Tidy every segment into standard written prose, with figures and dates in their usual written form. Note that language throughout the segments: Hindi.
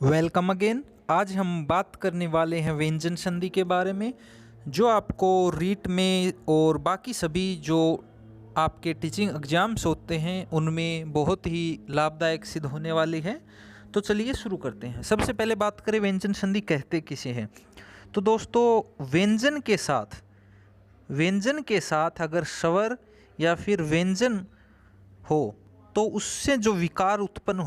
Welcome again. आज हम बात करने वाले हैं व्यंजन संधि के बारे में, जो आपको रीट में और बाकी सभी जो आपके टीचिंग एग्ज़ाम्स होते हैं उनमें बहुत ही लाभदायक सिद्ध होने वाली है। तो चलिए शुरू करते हैं। सबसे पहले बात करें व्यंजन संधि कहते किसे हैं। तो दोस्तों, व्यंजन के साथ अगर स्वर या फिर व्यंजन हो तो उससे जो विकार उत्पन्न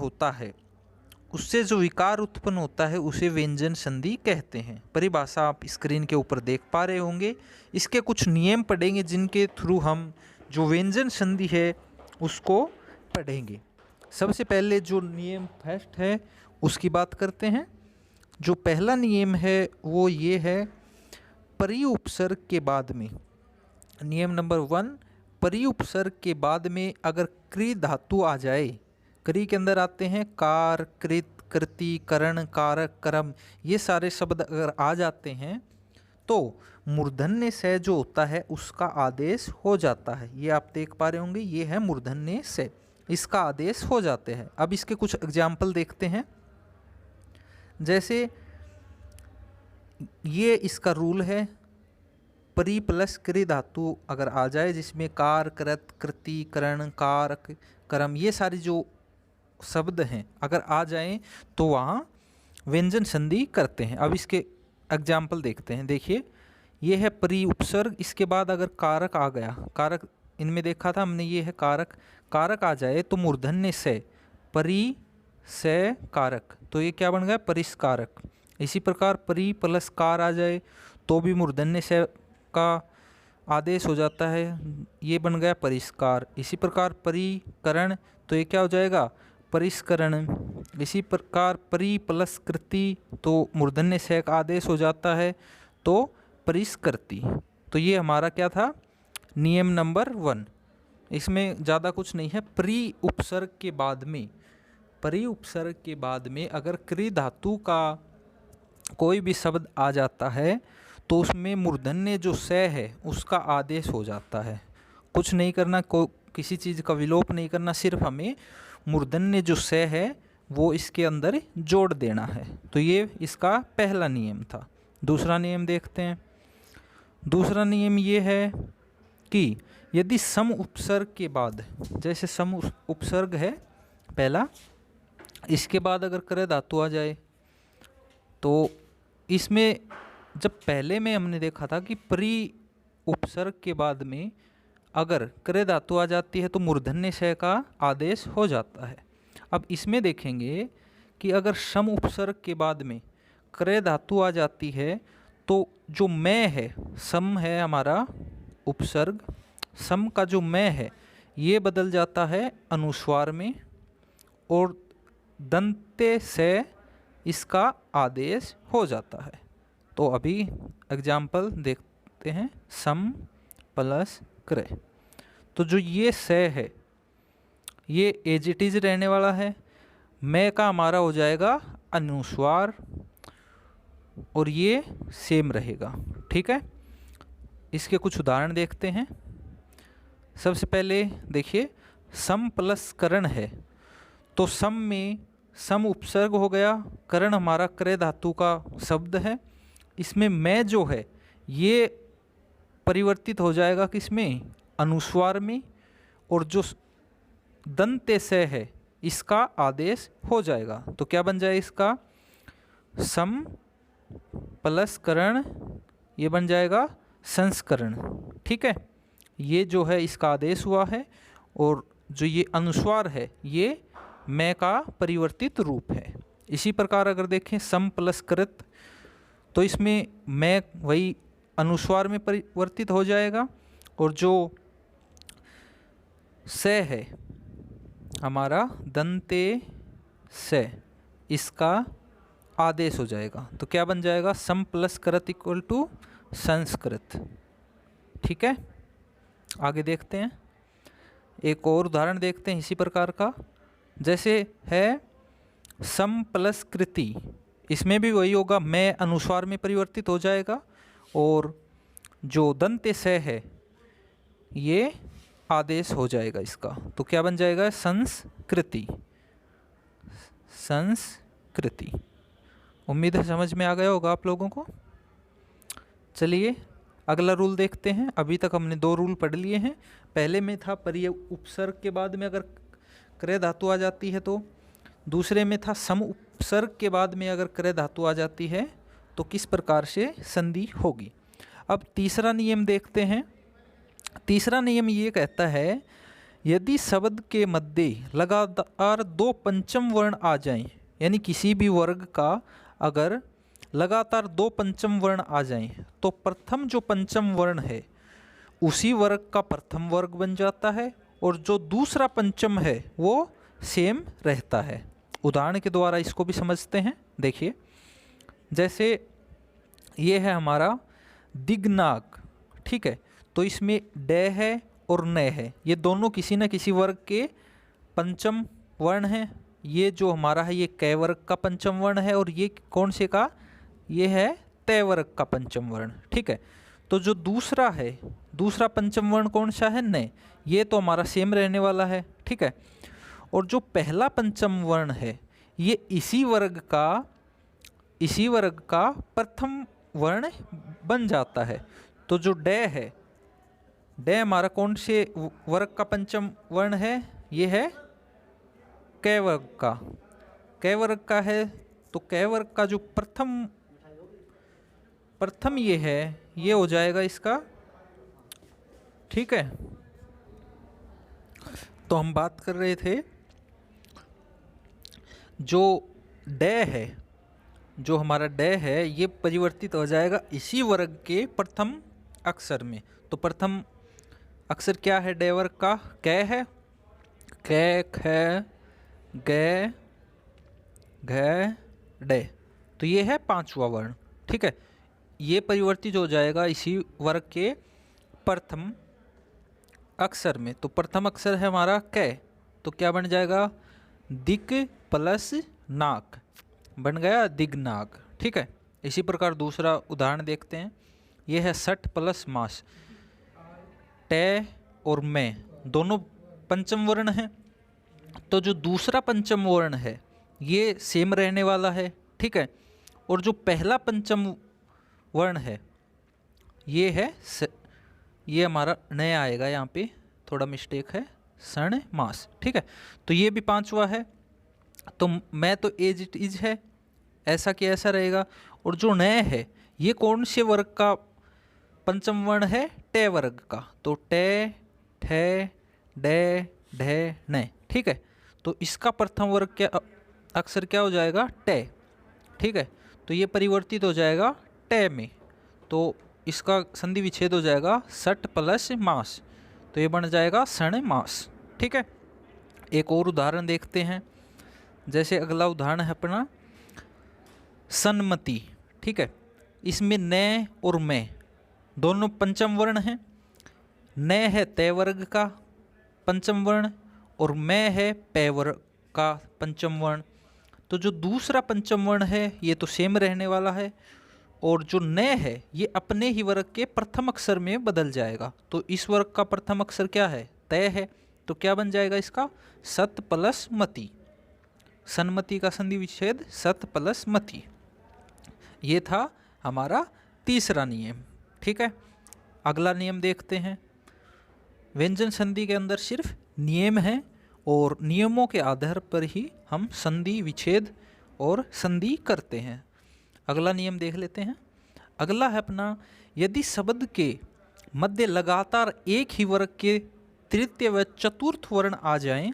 होता है उसे व्यंजन संधि कहते हैं। परिभाषा आप स्क्रीन के ऊपर देख पा रहे होंगे। इसके कुछ नियम पढ़ेंगे जिनके थ्रू हम जो व्यंजन संधि है उसको पढ़ेंगे। सबसे पहले जो नियम फर्स्ट है उसकी बात करते हैं। जो पहला नियम है वो ये है, परि उपसर्ग के बाद में, नियम नंबर 1, परि उपसर्ग के बाद में अगर क्री धातु आ जाए, क्री के अंदर आते हैं कार, कृत, कृति, करण, कारक, कर्म, ये सारे शब्द अगर आ जाते हैं तो मूर्धन्य से जो होता है उसका आदेश हो जाता है। ये आप देख पा रहे होंगे, ये है मूर्धन्य से, इसका आदेश हो जाते हैं। अब इसके कुछ एग्जाम्पल देखते हैं। जैसे ये इसका रूल है, परि प्लस क्रि धातु अगर आ जाए जिसमें कार, कृत, कृति, करण, कारक, कर्म, ये सारी जो शब्द हैं अगर आ जाएं तो वहाँ व्यंजन संधि करते हैं। अब इसके एग्जाम्पल देखते हैं। देखिए, ये है परि उपसर्ग, इसके बाद अगर कारक आ गया, कारक इनमें देखा था हमने, ये है कारक, कारक आ जाए तो मूर्धन्य से, परि से कारक, तो ये क्या बन गया, परिस्कारक। इसी प्रकार परि प्लस कार आ जाए तो भी मूर्धन्य से का आदेश हो जाता है, ये बन गया परिष्कार। इसी प्रकार परिकरण, तो ये क्या हो जाएगा, परिष्करण। इसी प्रकार परि प्लस कृति, तो मूर्धन्य से का आदेश हो जाता है तो परिष्कृति। तो ये हमारा क्या था, नियम नंबर 1। इसमें ज़्यादा कुछ नहीं है। परि उपसर्ग के बाद में अगर क्रि धातु का कोई भी शब्द आ जाता है तो उसमें मूर्धन्य जो से है उसका आदेश हो जाता है। कुछ नहीं करना, किसी चीज़ का विलोप नहीं करना, सिर्फ हमें मूर्धन्य जो से है वो इसके अंदर जोड़ देना है। तो ये इसका पहला नियम था। दूसरा नियम देखते हैं। दूसरा नियम ये है कि यदि सम उपसर्ग के बाद, जैसे सम उपसर्ग है पहला, इसके बाद अगर करे धातु आ जाए तो इसमें, जब पहले में हमने देखा था कि परि उपसर्ग के बाद में अगर करे धातु आ जाती है तो मूर्धन्य से का आदेश हो जाता है। अब इसमें देखेंगे कि अगर सम उपसर्ग के बाद में करे धातु आ जाती है तो जो मैं है, सम है हमारा उपसर्ग, सम का जो मैं है ये बदल जाता है अनुस्वार में और दंते से इसका आदेश हो जाता है। तो अभी एग्जाम्पल देखते हैं। सम प्लस क्रे, तो जो ये से है ये एज इट इज रहने वाला है, मैं का हमारा हो जाएगा अनुस्वार और ये सेम रहेगा। ठीक है, इसके कुछ उदाहरण देखते हैं। सबसे पहले देखिए, सम प्लस करण है तो सम में सम उपसर्ग हो गया, करण हमारा क्रे धातु का शब्द है, इसमें मैं जो है ये परिवर्तित हो जाएगा किसमें, अनुस्वार में, और जो दंते से है इसका आदेश हो जाएगा। तो क्या बन जाए इसका, सम प्लस करण, ये बन जाएगा संस्करण। ठीक है, ये जो है इसका आदेश हुआ है और जो ये अनुस्वार है ये मैं का परिवर्तित रूप है। इसी प्रकार अगर देखें सम प्लस कृत, तो इसमें मैं वही अनुस्वार में परिवर्तित हो जाएगा और जो से है हमारा दंते से, इसका आदेश हो जाएगा। तो क्या बन जाएगा, सम प्लस कृत इक्वल टू संस्कृत। ठीक है, आगे देखते हैं। एक और उदाहरण देखते हैं इसी प्रकार का। जैसे है सम प्लस कृति, इसमें भी वही होगा, मैं अनुस्वार में परिवर्तित हो जाएगा और जो दंते से है ये आदेश हो जाएगा इसका। तो क्या बन जाएगा, संस्कृति। संस्कृति। उम्मीद है समझ में आ गया होगा आप लोगों को। चलिए अगला रूल देखते हैं। अभी तक हमने 2 रूल पढ़ लिए हैं। पहले में था पर्याय उपसर्ग के बाद में अगर क्रय धातु आ जाती है तो, दूसरे में था सम उपसर्ग के बाद में अगर क्रय धातु आ जाती है तो किस प्रकार से संधि होगी। अब तीसरा नियम देखते हैं। तीसरा नियम ये कहता है, यदि शब्द के मध्य लगातार 2 पंचम वर्ण आ जाएं, यानी किसी भी वर्ग का अगर लगातार 2 पंचम वर्ण आ जाएं तो प्रथम जो पंचम वर्ण है उसी वर्ग का प्रथम वर्ग बन जाता है, और जो दूसरा पंचम है वो सेम रहता है। उदाहरण के द्वारा इसको भी समझते हैं। देखिए, जैसे ये है हमारा दिग्नाग, ठीक है, तो इसमें डे है और न है, ये दोनों किसी न किसी वर्ग के पंचम वर्ण हैं। ये जो हमारा है ये कै वर्ग का पंचम वर्ण है, और ये कौन से का, ये है तय वर्ग का पंचम वर्ण, ठीक है। तो जो दूसरा है, दूसरा पंचम वर्ण कौन सा है, न, ये तो हमारा सेम रहने वाला है, ठीक है। और जो पहला पंचम वर्ण है ये इसी वर्ग का प्रथम वर्ण बन जाता है। तो जो डे है, डे हमारा कौन से वर्ग का पंचम वर्ण है, ये है कै वर्ग का, कै वर्ग का है। तो कै वर्ग का जो प्रथम ये है, ये हो जाएगा इसका, ठीक है। तो हम बात कर रहे थे जो डे है, जो हमारा डे है ये परिवर्तित हो जाएगा इसी वर्ग के प्रथम अक्षर में। तो प्रथम अक्षर क्या है डे वर्ग का, कै है, कै ख गे घ डे, तो ये है 5वां वर्ण, ठीक है। ये परिवर्तित हो जाएगा इसी वर्ग के प्रथम अक्षर में। तो प्रथम अक्षर है हमारा कै, तो क्या बन जाएगा, दिक प्लस नाक बन गया दिग्नाग, ठीक है। इसी प्रकार दूसरा उदाहरण देखते हैं। यह है सठ प्लस मास, टे और मैं दोनों पंचम वर्ण हैं, तो जो दूसरा पंचम वर्ण है ये सेम रहने वाला है, ठीक है। और जो पहला पंचम वर्ण है ये है ये हमारा नया आएगा, यहाँ पे थोड़ा मिस्टेक है, सण मास, ठीक है। तो ये भी 5वां है, तो मैं तो एज इट इज है, ऐसा कि ऐसा रहेगा। और जो नए है ये कौन से वर्ग का पंचम वर्ण है, टे वर्ग का, तो टे ठे डे ढे न, ठीक है। तो इसका प्रथम वर्ग क्या अक्षर क्या हो जाएगा, टे, ठीक है। तो ये परिवर्तित हो जाएगा टे में, तो इसका संधि विच्छेद हो जाएगा सठ प्लस मास, तो ये बन जाएगा सण मास, ठीक है। एक और उदाहरण देखते हैं। जैसे अगला उदाहरण है अपना सन्मति, ठीक है। इसमें न और मैं दोनों पंचम वर्ण हैं। न है तय वर्ग का पंचम वर्ण और मैं है पै वर्ग का पंचम वर्ण। तो जो दूसरा पंचम वर्ण है ये तो सेम रहने वाला है, और जो न है ये अपने ही वर्ग के प्रथम अक्षर में बदल जाएगा। तो इस वर्ग का प्रथम अक्षर क्या है, तय है, तो क्या बन जाएगा इसका, सत प्लस मति, सन्मति का संधि विच्छेद सत प्लस मति। ये था हमारा तीसरा नियम, ठीक है। अगला नियम देखते हैं। व्यंजन संधि के अंदर सिर्फ नियम हैं और नियमों के आधार पर ही हम संधि विच्छेद और संधि करते हैं। अगला नियम देख लेते हैं। अगला है अपना, यदि शब्द के मध्य लगातार एक ही वर्ग के तृतीय व चतुर्थ वर्ण आ जाएं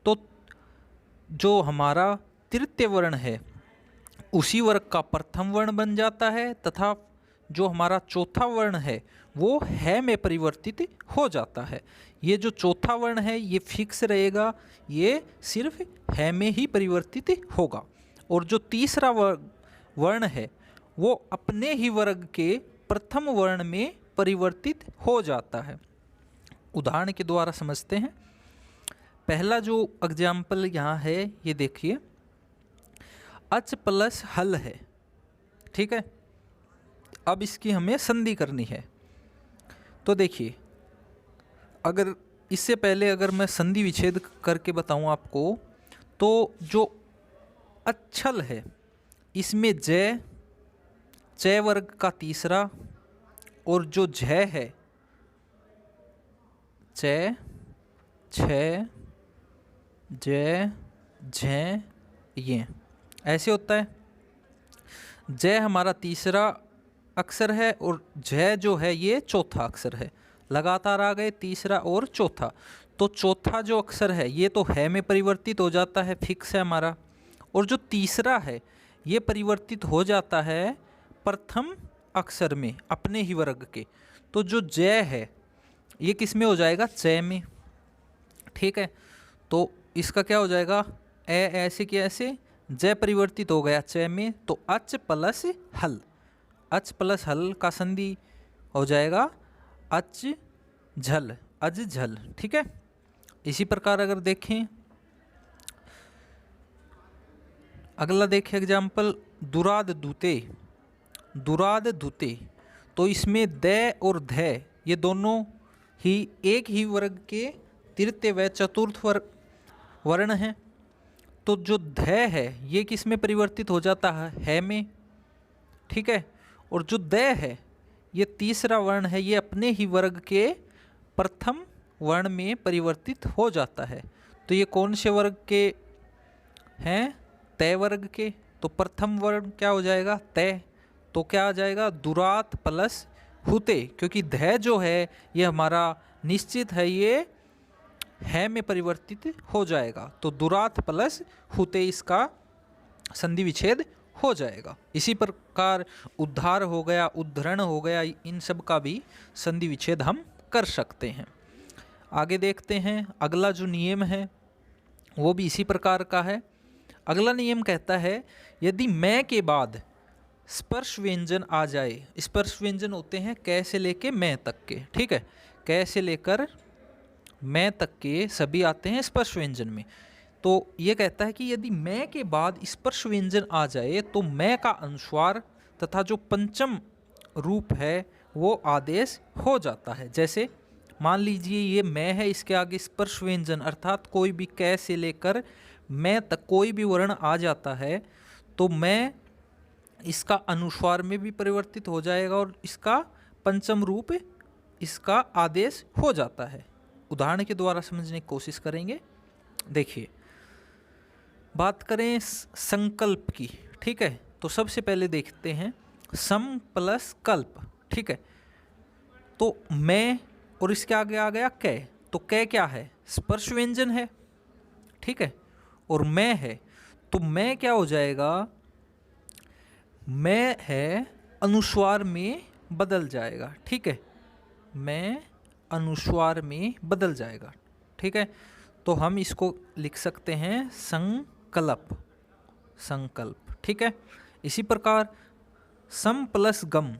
तो जो हमारा तृतीय वर्ण है उसी वर्ग का प्रथम वर्ण बन जाता है, तथा जो हमारा चौथा वर्ण है वो है में परिवर्तित हो जाता है। ये जो चौथा वर्ण है ये फिक्स रहेगा, ये सिर्फ है में ही परिवर्तित होगा। और जो तीसरा वर्ण है वो अपने ही वर्ग के प्रथम वर्ण में परिवर्तित हो जाता है। उदाहरण के द्वारा समझते हैं। पहला जो एग्जाम्पल यहाँ है ये देखिए, अच प्लस हल है, ठीक है। अब इसकी हमें संधि करनी है। तो देखिए, अगर इससे पहले अगर मैं संधि विच्छेद करके बताऊं आपको, तो जो अच्छल है इसमें जय, च वर्ग का तीसरा, और जो झ है च, छ, ज, झ, ये ऐसे होता है। जय हमारा तीसरा अक्षर है और झ जो है ये चौथा अक्षर है। लगातार आ गए तीसरा और चौथा। तो चौथा जो अक्षर है ये तो है में परिवर्तित हो जाता है, फिक्स है हमारा। और जो तीसरा है ये परिवर्तित हो जाता है प्रथम अक्षर में अपने ही वर्ग के। तो जो जय है ये किस में हो जाएगा, च में। ठीक है, तो इसका क्या हो जाएगा, ऐसे कि ऐसे जय परिवर्तित हो गया च में, तो अच प्लस हल, अच प्लस हल का संधि हो जाएगा अच झल, अज झल। ठीक है, इसी प्रकार अगर देखें अगला, देखें एग्जाम्पल दुराद दूते, दुराद दूते। तो इसमें द और ध ये दोनों ही एक ही वर्ग के तृतीय व चतुर्थ वर्ण हैं। तो जो ध है ये किस में परिवर्तित हो जाता है में। ठीक है, और जो द है ये तीसरा वर्ण है, ये अपने ही वर्ग के प्रथम वर्ण में परिवर्तित हो जाता है। तो ये कौन से वर्ग के हैं, तय वर्ग के। तो प्रथम वर्ण क्या हो जाएगा, तय। तो क्या आ जाएगा, दुरात प्लस हुते, क्योंकि ध जो है ये हमारा निश्चित है, ये है में परिवर्तित हो जाएगा। तो दुरात प्लस हुते इसका संधि विच्छेद हो जाएगा। इसी प्रकार उद्धार हो गया, उद्धरण हो गया, इन सब का भी संधि विच्छेद हम कर सकते हैं। आगे देखते हैं अगला जो नियम है वो भी इसी प्रकार का है। अगला नियम कहता है यदि मैं के बाद स्पर्श व्यंजन आ जाए, स्पर्श व्यंजन होते हैं कै से लेके मैं तक के। ठीक है, कै से लेकर मैं तक के सभी आते हैं स्पर्श व्यंजन में। तो ये कहता है कि यदि मैं के बाद स्पर्श व्यंजन आ जाए तो मैं का अनुस्वार तथा जो पंचम रूप है वो आदेश हो जाता है। जैसे मान लीजिए ये मैं है, इसके आगे स्पर्श व्यंजन अर्थात कोई भी कै से लेकर मैं तक कोई भी वर्ण आ जाता है तो मैं इसका अनुस्वार में भी परिवर्तित हो जाएगा और इसका पंचम रूप इसका आदेश हो जाता है। उदाहरण के द्वारा समझने की कोशिश करेंगे। देखिए, बात करें संकल्प की। ठीक है, तो सबसे पहले देखते हैं सम प्लस कल्प। ठीक है, तो मैं और इसके आगे आ गया कै। तो कै क्या है, स्पर्श व्यंजन है। ठीक है, और मैं है, तो मैं क्या हो जाएगा, मैं है अनुस्वार में बदल जाएगा। ठीक है, मैं अनुस्वार में बदल जाएगा। ठीक है, तो हम इसको लिख सकते हैं संकल्प, संकल्प। ठीक है, इसी प्रकार सम प्लस गम,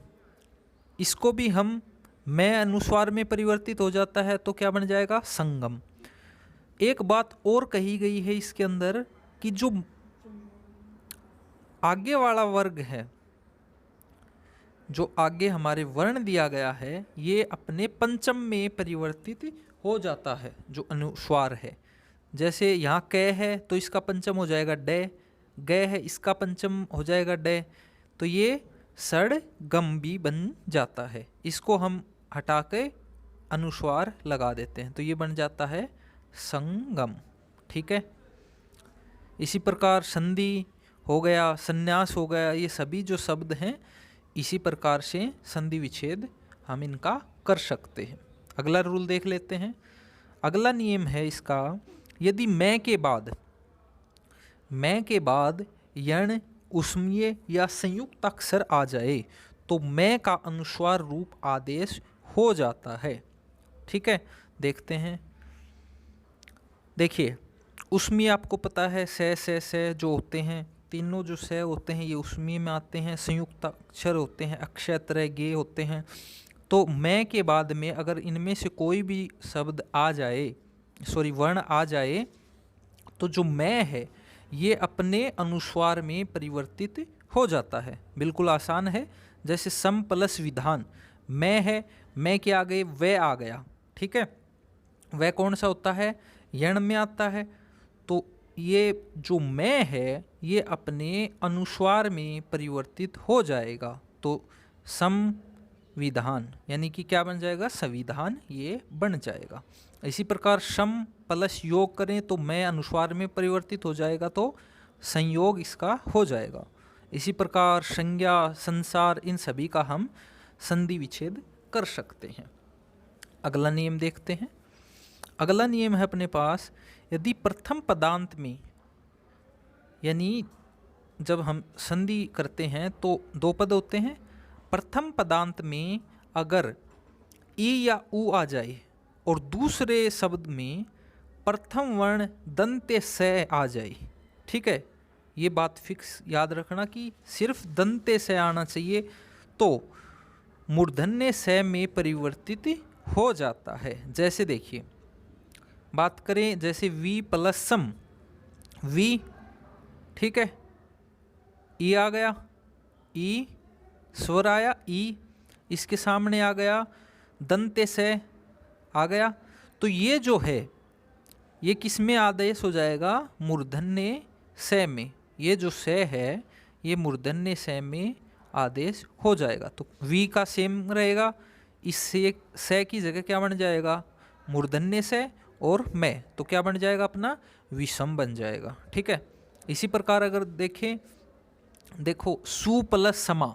इसको भी हम मैं अनुस्वार में परिवर्तित हो जाता है तो क्या बन जाएगा, संगम। एक बात और कही गई है इसके अंदर कि जो आगे वाला वर्ग है, जो आगे हमारे वर्ण दिया गया है, ये अपने पंचम में परिवर्तित हो जाता है जो अनुस्वार है। जैसे यहाँ कै है तो इसका पंचम हो जाएगा डे, गै है इसका पंचम हो जाएगा डे, तो ये सड़ गम भी बन जाता है। इसको हम हटा के अनुस्वार लगा देते हैं तो ये बन जाता है संगम। ठीक है, इसी प्रकार संधि हो गया, संन्यास हो गया, ये सभी जो शब्द हैं इसी प्रकार से संधि विच्छेद हम इनका कर सकते हैं। अगला रूल देख लेते हैं। अगला नियम है इसका, यदि मैं के बाद यण, उष्मीय या संयुक्त अक्षर आ जाए तो मैं का अनुस्वार रूप आदेश हो जाता है। ठीक है, देखते हैं। देखिए, उष्मीय आपको पता है से जो होते हैं, तीनों जो से होते हैं ये उष्मीय में आते हैं। संयुक्त अक्षर होते हैं अक्षय, तरह, गे होते हैं। तो मैं के बाद में अगर इनमें से कोई भी शब्द आ जाए, वर्ण आ जाए, तो जो मैं है ये अपने अनुस्वार में परिवर्तित हो जाता है। बिल्कुल आसान है। जैसे सम प्लस विधान, मैं है, मैं के आगे वे आ गया। ठीक है, वह कौन सा होता है, यण में आता है। तो ये जो मैं है ये अपने अनुस्वार में परिवर्तित हो जाएगा, तो संविधान यानी कि क्या बन जाएगा, संविधान ये बन जाएगा। इसी प्रकार सम प्लस योग करें तो मैं अनुस्वार में परिवर्तित हो जाएगा, तो संयोग इसका हो जाएगा। इसी प्रकार संज्ञा, संसार, इन सभी का हम संधि विच्छेद कर सकते हैं। अगला नियम देखते हैं। अगला नियम है अपने पास, यदि प्रथम पदांत में, यानी जब हम संधि करते हैं तो दो पद होते हैं, प्रथम पदांत में अगर ई या ऊ आ जाए और दूसरे शब्द में प्रथम वर्ण दंत्य से आ जाए, ठीक है, ये बात फिक्स याद रखना कि सिर्फ दंत्य से आना चाहिए, तो मूर्धन्य से में परिवर्तित हो जाता है। जैसे देखिए, बात करें जैसे वी प्लस सम, वी, ठीक है, ई आ गया, ई स्वर आया, ई, इसके सामने आ गया दंत्य से आ गया, तो ये जो है ये किस में आदेश हो जाएगा, मूर्धन्य से में। ये जो से है ये मूर्धन्य से में आदेश हो जाएगा, तो वी का सेम रहेगा, इससे से की जगह क्या बन जाएगा, मूर्धन्य से, और मैं, तो क्या बन जाएगा अपना विषम बन जाएगा, ठीक है। इसी प्रकार अगर देखें, देखो सु प्लस समा,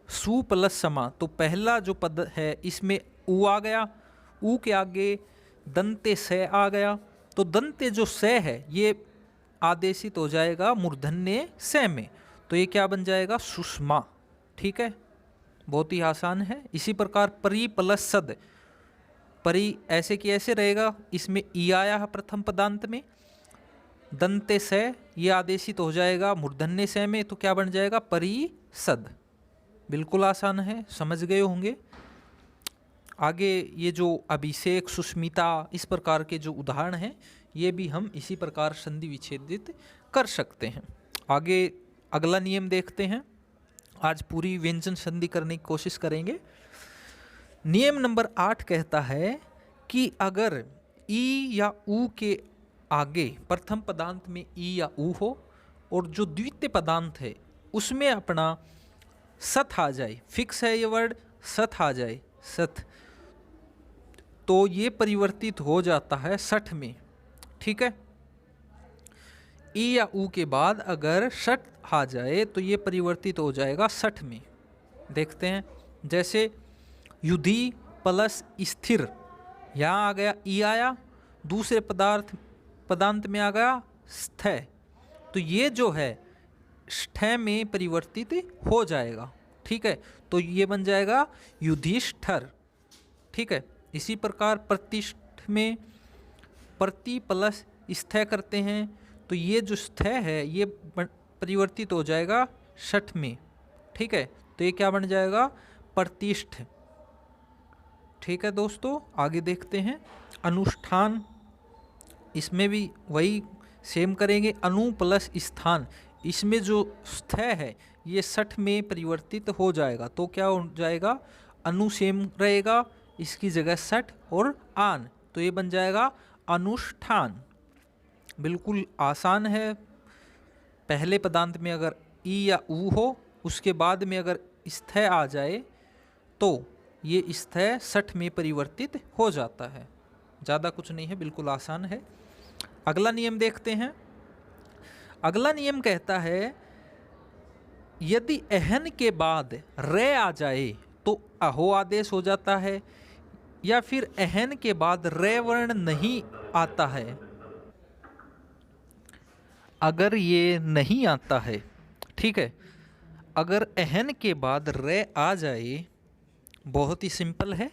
सु प्लस समा, तो पहला जो पद है इसमें ऊ आ गया, ऊ के आगे दंत्य से आ गया, तो दंत्य जो से है ये आदेशित हो जाएगा मूर्धन्य से में, तो ये क्या बन जाएगा, सुषमा, ठीक है, बहुत ही आसान है। इसी प्रकार परी प्लस सद, परी ऐसे कि ऐसे रहेगा, इसमें ई आया है प्रथम पदांत में, दंत्य से ये आदेशित हो जाएगा मूर्धन्य से में, तो क्या बन जाएगा, परिसद। बिल्कुल आसान है, समझ गए होंगे। आगे ये जो अभिषेक, सुष्मिता, इस प्रकार के जो उदाहरण हैं ये भी हम इसी प्रकार संधि विच्छेदित कर सकते हैं। आगे अगला नियम देखते हैं। आज पूरी व्यंजन संधि करने की कोशिश करेंगे। नियम नंबर 8 कहता है कि अगर ई या ऊ के आगे प्रथम पदांत में ई या ऊ हो और जो द्वितीय पदांत है उसमें अपना सथ आ जाए, फिक्स है ये वर्ड, सथ आ जाए, सथ, तो ये परिवर्तित हो जाता है सठ में, ठीक है। ई या ऊ के बाद अगर सठ आ जाए तो ये परिवर्तित हो जाएगा सठ में। देखते हैं, जैसे युधि प्लस स्थिर, यहाँ आ गया ई आया, दूसरे पदांत में आ गया स्थ, तो ये जो है स्थ में परिवर्तित हो जाएगा, ठीक है, तो ये बन जाएगा युधिष्ठर, ठीक है। इसी प्रकार प्रतिष्ठ में प्रति प्लस स्थ करते हैं तो ये जो स्थ है ये परिवर्तित हो जाएगा षठ में, ठीक है, तो ये क्या बन जाएगा, प्रतिष्ठ, ठीक है दोस्तों। आगे देखते हैं अनुष्ठान, इसमें भी वही सेम करेंगे, अनु प्लस स्थान, इसमें जो स्थ है ये सठ में परिवर्तित हो जाएगा, तो क्या हो जाएगा, अनु सेम रहेगा, इसकी जगह सठ और आन, तो ये बन जाएगा अनुष्ठान। बिल्कुल आसान है। पहले पदांत में अगर ई या ऊ हो, उसके बाद में अगर स्थ आ जाए तो ये स्थ सठ में परिवर्तित हो जाता है, ज़्यादा कुछ नहीं है, बिल्कुल आसान है। अगला नियम देखते हैं। अगला नियम कहता है यदि एहन के बाद रे आ जाए तो अहो आदेश हो जाता है, या फिर एहन के बाद रे वर्ण नहीं आता है। अगर ये नहीं आता है, ठीक है, अगर एहन के बाद रे आ जाए, बहुत ही सिंपल है,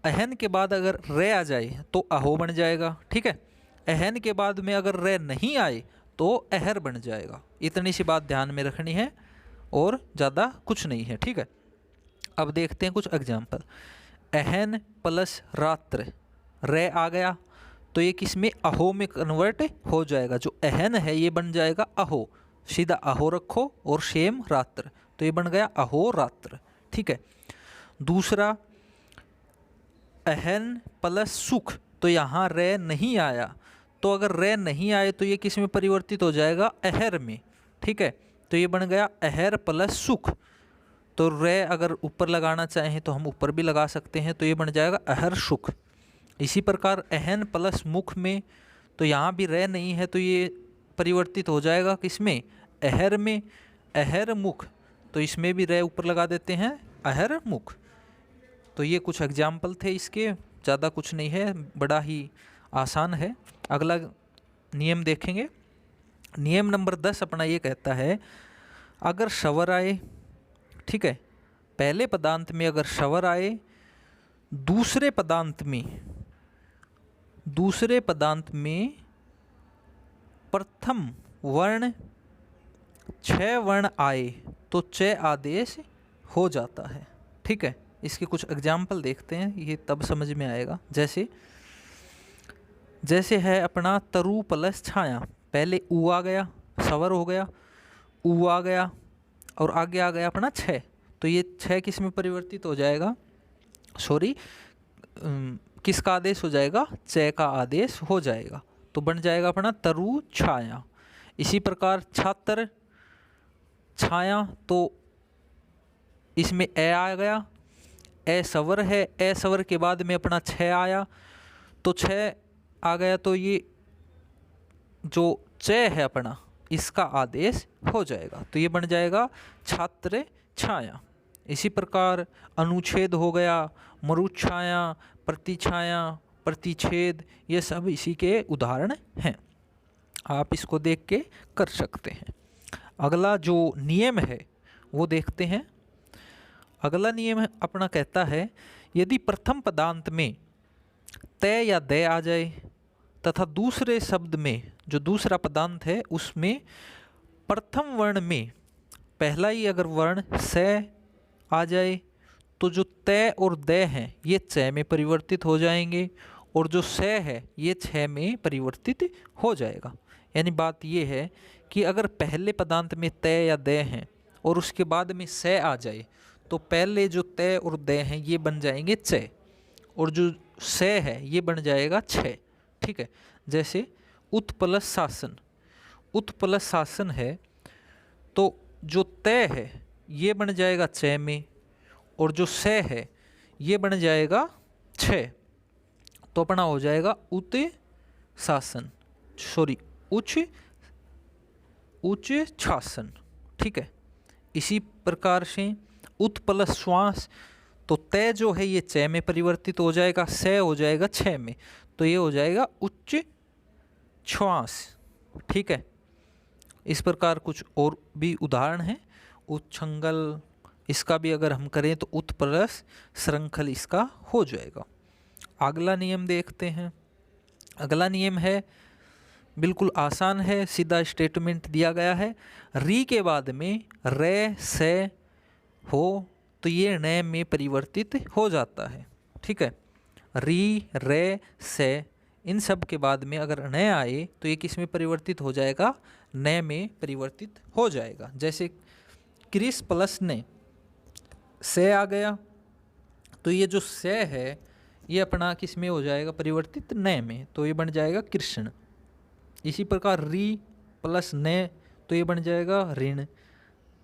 एहन के बाद अगर रे आ जाए तो अहो बन जाएगा, ठीक है। एहन के बाद में अगर रे नहीं आए तो अहर बन जाएगा। इतनी सी बात ध्यान में रखनी है और ज़्यादा कुछ नहीं है, ठीक है। अब देखते हैं कुछ एग्जाम्पल। एहन प्लस रात्र, रे आ गया तो ये किस में, अहो में कन्वर्ट हो जाएगा। जो एहन है ये बन जाएगा अहो, सीधा अहो रखो और शेम रात्र, तो ये बन गया अहो रात्र, ठीक है। दूसरा एहन प्लस सुख, तो यहाँ रे नहीं आया तो अगर रे नहीं आए तो ये किस में परिवर्तित हो जाएगा, अहर में। ठीक है, तो ये बन गया अहर प्लस सुख। तो रे अगर ऊपर लगाना चाहें तो हम ऊपर भी लगा सकते हैं, तो ये बन जाएगा अहर सुख। इसी प्रकार अहन प्लस मुख में, तो यहाँ भी रे नहीं है तो ये परिवर्तित हो जाएगा किस में, अहर में, अहर मुख। तो इसमें भी रे ऊपर लगा देते हैं, अहर मुख। तो ये कुछ एग्जाम्पल थे इसके, ज़्यादा कुछ नहीं है, बड़ा ही आसान है। अगला नियम देखेंगे। नियम नंबर 10 अपना ये कहता है, अगर शवर आए, ठीक है, पहले पदांत में अगर शवर आए, दूसरे पदांत में प्रथम वर्ण 6 वर्ण आए तो च आदेश हो जाता है। ठीक है, इसके कुछ एग्जाम्पल देखते हैं, ये तब समझ में आएगा। जैसे है अपना तरु प्लस छाया, पहले ऊ आ गया, सवर हो गया, ऊ आ गया और आगे आ गया अपना 6, तो ये 6 किस में परिवर्तित हो जाएगा, सॉरी किसका आदेश हो जाएगा, च का आदेश हो जाएगा, तो बन जाएगा अपना तरु छाया। इसी प्रकार छात्र छाया, तो इसमें ए आ गया, ए सवर है, ए सवर के बाद में अपना 6 आया, तो 6 आ गया, तो ये जो च है अपना इसका आदेश हो जाएगा, तो ये बन जाएगा छात्र छाया। इसी प्रकार अनुच्छेद हो गया, मरुच्छाया, प्रतिछाया, प्रतिच्छेद, ये सब इसी के उदाहरण हैं, आप इसको देख के कर सकते हैं। अगला जो नियम है वो देखते हैं। अगला नियम अपना कहता है, यदि प्रथम पदांत में तय या दय आ जाए तथा दूसरे शब्द में जो दूसरा पदांत है उसमें प्रथम वर्ण में पहला ही अगर वर्ण स आ जाए तो जो तय और दय हैं ये च में परिवर्तित हो जाएंगे और जो स है ये छ में परिवर्तित हो जाएगा। यानी बात ये है कि अगर पहले पदांत में तय या दय हैं और उसके बाद में स आ जाए तो पहले जो तय और दय हैं ये बन जाएंगे च और जो स है ये बन जाएगा छ। ठीक है, जैसे उत प्लस शासन, उत प्लस शासन है तो जो तय है ये बन जाएगा च में और जो स है ये बन जाएगा छ, तो अपना हो जाएगा उत शासन, सॉरी उच्च शासन। ठीक है, इसी प्रकार से उत प्लस श्वास, तो तय जो है ये च में परिवर्तित हो जाएगा, स हो जाएगा छ में, तो ये हो जाएगा उच्च श्वास। ठीक है, इस प्रकार कुछ और भी उदाहरण हैं। उच्छृंखल, इसका भी अगर हम करें तो उत प्लस श्रृंखल इसका हो जाएगा। अगला नियम देखते हैं। अगला नियम है बिल्कुल आसान है, सीधा स्टेटमेंट दिया गया है, री के बाद में रे से हो तो ये न में परिवर्तित हो जाता है। ठीक है, री रे से इन सब के बाद में अगर न आए तो ये किस में परिवर्तित हो जाएगा, न में परिवर्तित हो जाएगा। जैसे क्रिस प्लस ने से आ गया तो ये जो से है ये अपना किस में हो जाएगा परिवर्तित, न में, तो ये बन जाएगा कृष्ण। इसी प्रकार री प्लस न तो ये बन जाएगा ऋण।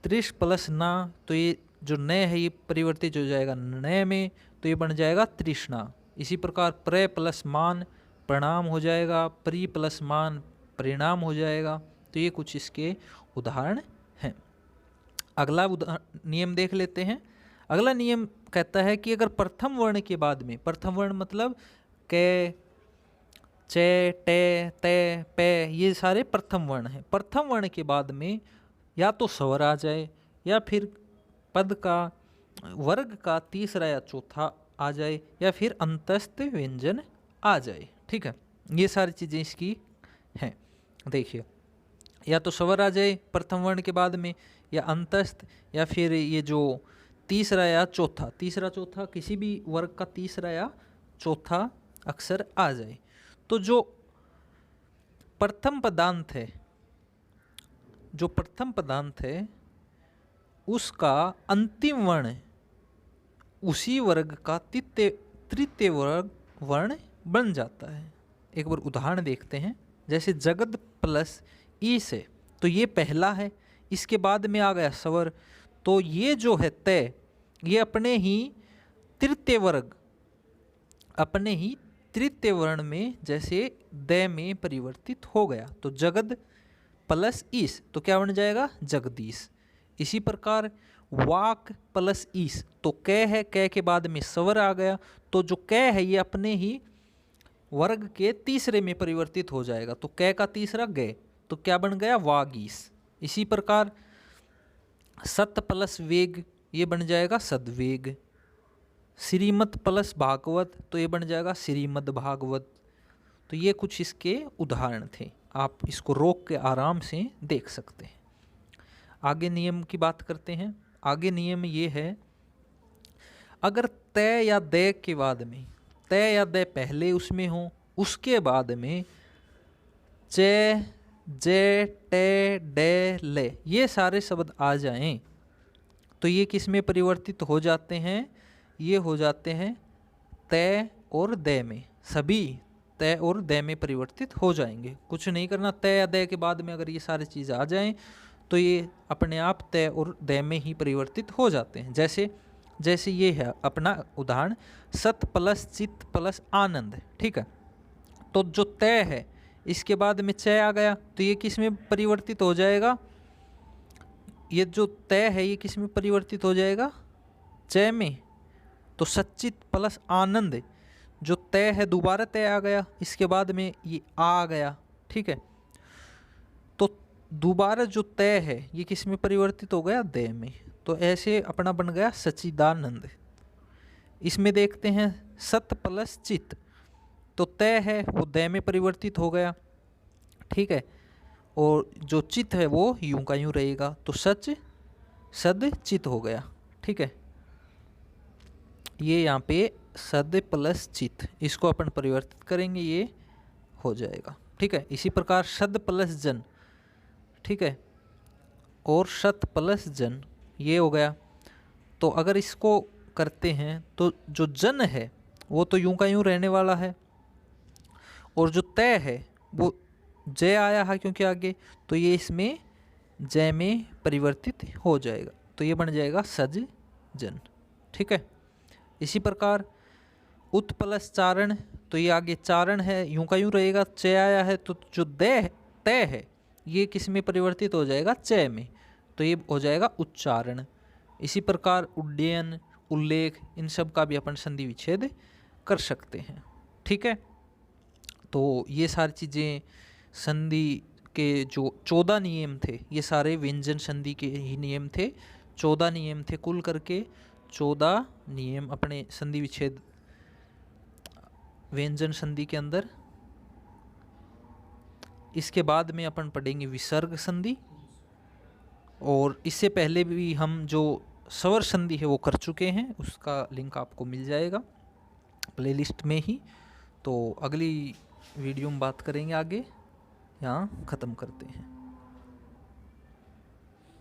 त्रिश प्लस ना तो ये जो न है ये परिवर्तित हो जाएगा न में, तो ये बन जाएगा तृष्णा। इसी प्रकार प्र प्लस मान प्रणाम हो जाएगा, प्री प्लस मान परिणाम हो जाएगा। तो ये कुछ इसके उदाहरण हैं। अगला नियम देख लेते हैं। अगला नियम कहता है कि अगर प्रथम वर्ण के बाद में, प्रथम वर्ण मतलब क चे टे ते पे, ये सारे प्रथम वर्ण हैं। प्रथम वर्ण के बाद में या तो स्वर आ जाए या फिर पद का वर्ग का तीसरा या चौथा आ जाए या फिर अंतस्थ व्यंजन आ जाए। ठीक है, ये सारी चीज़ें इसकी हैं। देखिए, या तो स्वर आ जाए प्रथम वर्ण के बाद में, या अंतस्थ, या फिर ये जो तीसरा या चौथा, तीसरा चौथा किसी भी वर्ग का तीसरा या चौथा अक्षर आ जाए। तो जो प्रथम पदांत है, जो प्रथम पदांत है उसका अंतिम वर्ण उसी वर्ग का तृतीय वर्ण बन जाता है। एक बार उदाहरण देखते हैं। जैसे जगद प्लस ई से, तो ये पहला है, इसके बाद में आ गया स्वर, तो ये जो है तय, ये अपने ही तृतीय वर्ग, अपने ही तृतीय वर्ण में जैसे द में परिवर्तित हो गया, तो जगद प्लस ईस तो क्या बन जाएगा, जगदीश। इसी प्रकार वाक प्लस ईस, तो कै है, कै के बाद में स्वर आ गया, तो जो कै है ये अपने ही वर्ग के तीसरे में परिवर्तित हो जाएगा, तो कै का तीसरा गए, तो क्या बन गया, वागीस। इसी प्रकार सत प्लस वेग, ये बन जाएगा सदवेग। श्रीमत प्लस भागवत, तो ये बन जाएगा श्रीमद् भागवत। तो ये कुछ इसके उदाहरण थे, आप इसको रोक के आराम से देख सकते हैं। आगे नियम की बात करते हैं। आगे नियम ये है, अगर तय या दे के बाद में, तय या दे पहले उसमें हो, उसके बाद में चे, जे, टे, डे, ले, ये सारे शब्द आ जाएं, तो ये किस में परिवर्तित हो जाते हैं, ये हो जाते हैं तय और दे में, सभी तय और दे में परिवर्तित हो जाएंगे। कुछ नहीं करना, तय या दे के बाद में अगर ये सारी चीज़ आ जाएं तो ये अपने आप तय और दे में ही परिवर्तित हो जाते हैं। जैसे ये है अपना उदाहरण, सत प्लस चित्त प्लस आनंद, ठीक है। तो जो तय है इसके बाद में चय आ गया, तो ये किस में परिवर्तित हो जाएगा, ये जो तय है ये किस में परिवर्तित हो जाएगा, चय में। तो सच्चित प्लस आनंद, जो तय है दोबारा तय आ गया, इसके बाद में ये आ गया, ठीक है। तो दोबारा जो तय है ये किस में परिवर्तित हो गया, दे में। तो ऐसे अपना बन गया सच्चिदानंद। इसमें देखते हैं सत प्लस चित, तो तय है वो दे में परिवर्तित हो गया, ठीक है, और जो चित है वो यूं का यूं रहेगा, तो सच सद चित हो गया, ठीक है। ये यहाँ पे सद प्लस चित, इसको अपन परिवर्तित करेंगे, ये हो जाएगा, ठीक है। इसी प्रकार सद प्लस जन, ठीक है, और सत प्लस जन, ये हो गया। तो अगर इसको करते हैं तो जो जन है वो तो यूं का यूं रहने वाला है, और जो तय है वो जय आया है क्योंकि आगे, तो ये इसमें जय में परिवर्तित हो जाएगा, तो ये बन जाएगा सज जन, ठीक है। इसी प्रकार उत प्लस चारण, तो ये आगे चारण है, यूं का यूं रहेगा, चय आया है, तो जो तय है ये किस में परिवर्तित हो जाएगा, चय में, तो ये हो जाएगा उच्चारण। इसी प्रकार उड्डयन, उल्लेख, इन सब का भी अपन संधि विच्छेद कर सकते हैं, ठीक है। तो ये सारी चीज़ें संधि के जो 14 नियम थे, ये सारे व्यंजन संधि के ही नियम थे। 14 नियम थे कुल करके, 14 नियम अपने संधि विच्छेद व्यंजन संधि के अंदर। इसके बाद में अपन पढ़ेंगे विसर्ग संधि, और इससे पहले भी हम जो स्वर संधि है वो कर चुके हैं, उसका लिंक आपको मिल जाएगा प्लेलिस्ट में ही। तो अगली वीडियो में बात करेंगे आगे, यहाँ ख़त्म करते हैं।